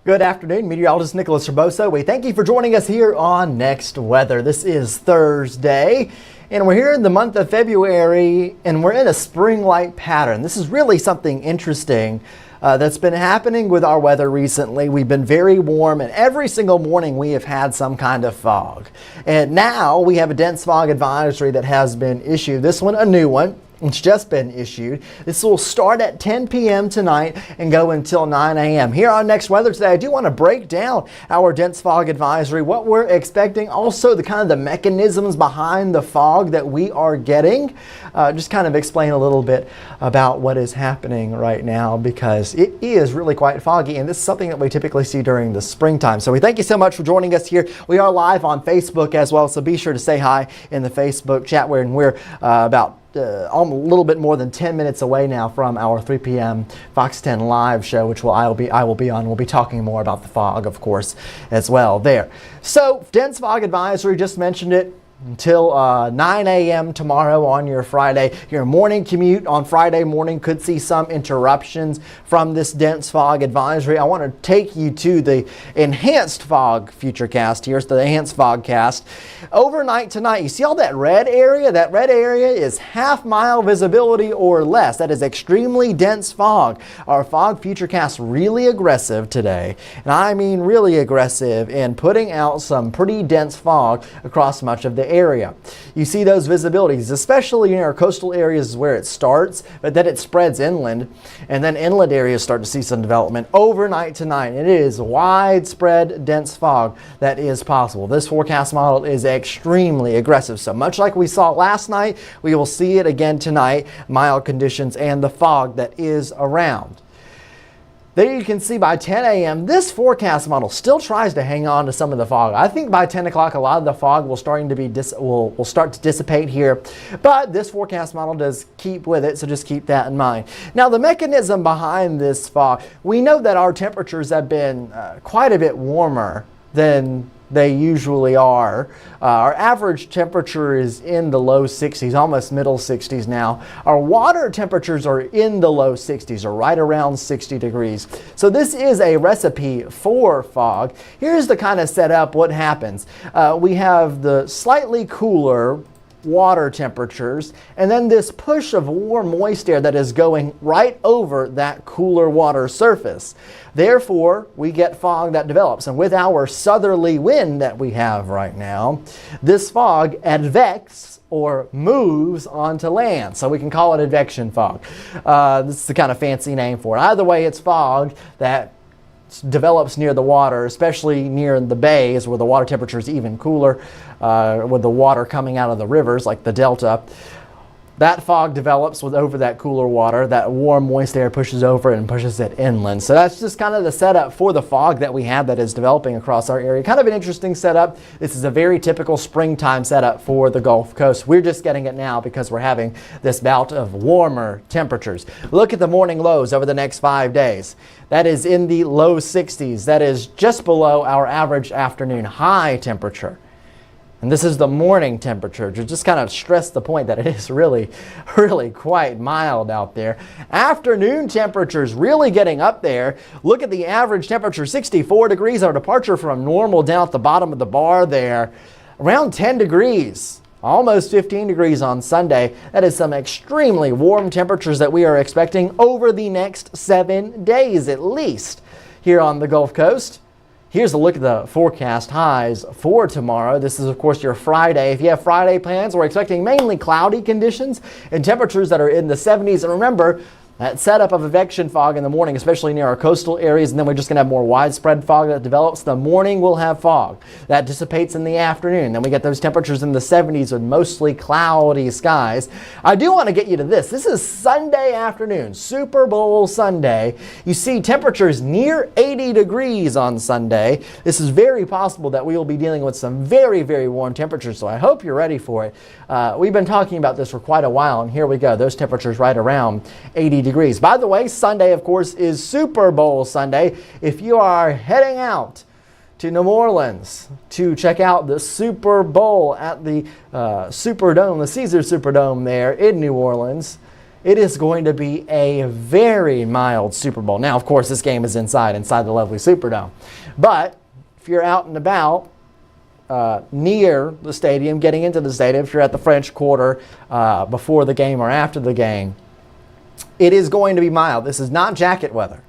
Good afternoon, meteorologist Nicholas Herboso. We thank you for joining us here on Next Weather. This is Thursday, and we're here in the month of February, and we're in a spring-like pattern. This is really something interesting that's been happening with our weather recently. We've been very warm, and every single morning we have had some kind of fog. And now we have a dense fog advisory that has been issued. This one, a new one. It's just been issued. This will start at 10 p.m. tonight and go until 9 a.m. Here on Next Weather today, I do want to break down our dense fog advisory, what we're expecting, also the mechanisms behind the fog that we are getting. Just kind of explain a little bit about what is happening right now, because it is really quite foggy, and this is something that we typically see during the springtime. So we thank you so much for joining us here. We are live on Facebook as well, so be sure to say hi in the Facebook chat, where we're about a little bit more than 10 minutes away now from our 3 p.m. Fox 10 live show, which I will be on. We'll be talking more about the fog, of course, as well there. So, dense fog advisory, just mentioned it, until 9 a.m. tomorrow on your Friday. Your morning commute on Friday morning could see some interruptions from this dense fog advisory. I want to take you to the enhanced fog futurecast here. It's the enhanced fogcast. Overnight tonight, you see all that red area? That red area is half-mile visibility or less. That is extremely dense fog. Our fog futurecast really aggressive today, and I mean really aggressive in putting out some pretty dense fog across much of the area. You see those visibilities, especially in our coastal areas where it starts, but then it spreads inland, and then inland areas start to see some development overnight tonight. It is widespread dense fog that is possible. This forecast model is extremely aggressive. So much like we saw last night, we will see it again tonight, mild conditions and the fog that is around. There you can see by 10 a.m. this forecast model still tries to hang on to some of the fog. I think by 10 o'clock a lot of the fog will start to dissipate here, but this forecast model does keep with it, so just keep that in mind. Now, the mechanism behind this fog, we know that our temperatures have been quite a bit warmer than they usually are. Our average temperature is in the low 60s, almost middle 60s now. Our water temperatures are in the low 60s, or right around 60 degrees. So this is a recipe for fog. Here's the kind of setup, what happens. We have the slightly cooler water temperatures, and then this push of warm moist air that is going right over that cooler water surface. Therefore, we get fog that develops, and with our southerly wind that we have right now, this fog advects or moves onto land. So we can call it advection fog. This is the kind of fancy name for it. Either way, it's fog that develops near the water, especially near the bays where the water temperature is even cooler, with the water coming out of the rivers like the delta. That fog develops over that cooler water. That warm, moist air pushes over and pushes it inland. So that's just kind of the setup for the fog that we have that is developing across our area. Kind of an interesting setup. This is a very typical springtime setup for the Gulf Coast. We're just getting it now because we're having this bout of warmer temperatures. Look at the morning lows over the next 5 days. That is in the low 60s. That is just below our average afternoon high temperature. And this is the morning temperature, to just kind of stress the point that it is really, really quite mild out there. Afternoon temperatures really getting up there. Look at the average temperature, 64 degrees, our departure from normal down at the bottom of the bar there. Around 10 degrees, almost 15 degrees on Sunday. That is some extremely warm temperatures that we are expecting over the next 7 days at least here on the Gulf Coast. Here's a look at the forecast highs for tomorrow. This is, of course, your Friday. If you have Friday plans, we're expecting mainly cloudy conditions and temperatures that are in the 70s. And remember, that setup of advection fog in the morning, especially near our coastal areas, and then we're just going to have more widespread fog that develops. The morning will have fog. That dissipates in the afternoon. Then we get those temperatures in the 70s with mostly cloudy skies. I do want to get you to this. This is Sunday afternoon, Super Bowl Sunday. You see temperatures near 80 degrees on Sunday. This is very possible that we will be dealing with some very, very warm temperatures, so I hope you're ready for it. We've been talking about this for quite a while, and here we go. Those temperatures right around 80 degrees. By the way, Sunday, of course, is Super Bowl Sunday. If you are heading out to New Orleans to check out the Super Bowl at the Superdome, the Caesars Superdome there in New Orleans, it is going to be a very mild Super Bowl. Now, of course, this game is inside the lovely Superdome. But if you're out and about near the stadium, getting into the stadium, if you're at the French Quarter before the game or after the game, it is going to be mild. This is not jacket weather.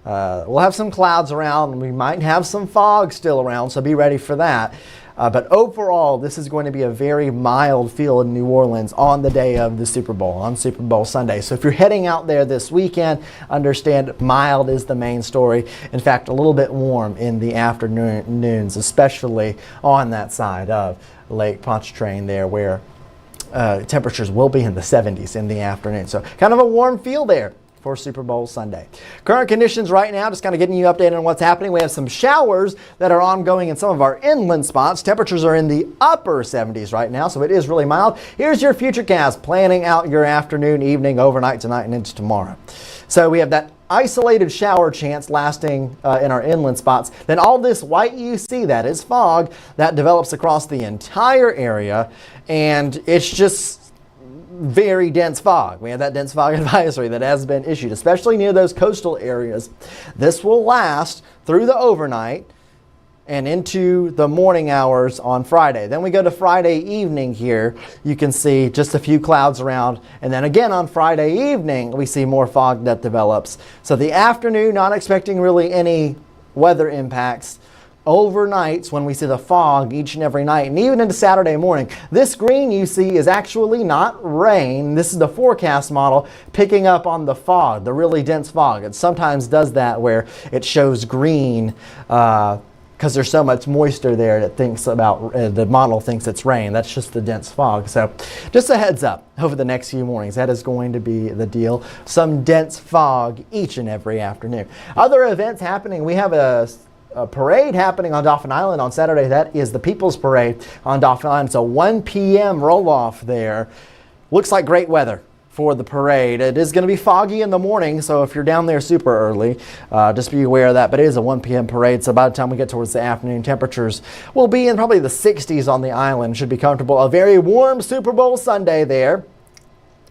We'll have some clouds around. We might have some fog still around, so be ready for that. But overall, this is going to be a very mild feel in New Orleans on the day of the Super Bowl, on Super Bowl Sunday. So if you're heading out there this weekend, understand mild is the main story. In fact, a little bit warm in the afternoons, especially on that side of Lake Pontchartrain there, where temperatures will be in the 70s in the afternoon. So kind of a warm feel there for Super Bowl Sunday. Current conditions right now, just kind of getting you updated on what's happening. We have some showers that are ongoing in some of our inland spots. Temperatures are in the upper 70s right now, so it is really mild. Here's your futurecast, planning out your afternoon, evening, overnight, tonight, and into tomorrow. So we have that isolated shower chance lasting in our inland spots. Then all this white you see, that is fog, that develops across the entire area, and it's just very dense fog. We have that dense fog advisory that has been issued, especially near those coastal areas. This will last through the overnight and into the morning hours on Friday. Then we go to Friday evening here. You can see just a few clouds around. And then again on Friday evening, we see more fog that develops. So the afternoon, not expecting really any weather impacts. Overnights, when we see the fog each and every night, and even into Saturday morning. This green you see is actually not rain. This is the forecast model picking up on the fog, the really dense fog. It sometimes does that where it shows green because there's so much moisture there that thinks about, the model thinks it's rain. That's just the dense fog. So just a heads up over the next few mornings. That is going to be the deal. Some dense fog each and every afternoon. Other events happening. We have a parade happening on Dauphin Island on Saturday. That is the People's Parade on Dauphin Island. It's a 1 p.m. roll-off there. Looks like great weather for the parade. It is going to be foggy in the morning, so if you're down there super early, just be aware of that. But it is a 1 p.m. parade, so by the time we get towards the afternoon, temperatures will be in probably the 60s on the island. Should be comfortable. A very warm Super Bowl Sunday there.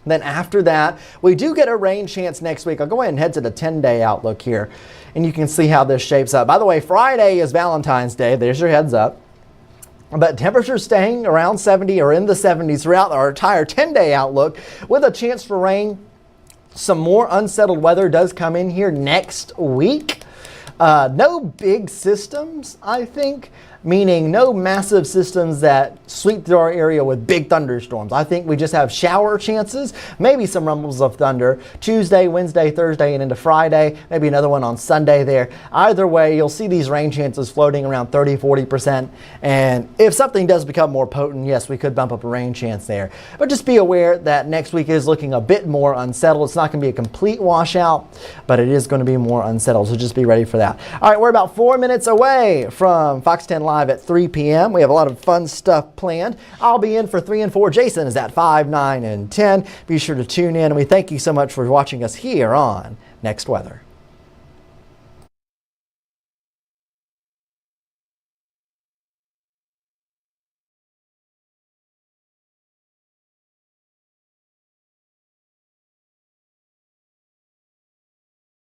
Then after that, we do get a rain chance next week. I'll go ahead and head to the 10-day outlook here, and you can see how this shapes up. By the way, Friday is Valentine's Day. There's your heads up. But temperatures staying around 70 or in the 70s throughout our entire 10-day outlook with a chance for rain. Some more unsettled weather does come in here next week. No big systems, I think, meaning no massive systems that sweep through our area with big thunderstorms. I think we just have shower chances, maybe some rumbles of thunder Tuesday, Wednesday, Thursday, and into Friday, maybe another one on Sunday there. Either way, you'll see these rain chances floating around 30-40%. And if something does become more potent, yes, we could bump up a rain chance there. But just be aware that next week is looking a bit more unsettled. It's not going to be a complete washout, but it is going to be more unsettled. So just be ready for that. All right, we're about 4 minutes away from Fox 10 Live at 3 p.m. We have a lot of fun stuff planned. I'll be in for 3 and 4. Jason is at 5, 9, and 10. Be sure to tune in, and we thank you so much for watching us here on Next Weather.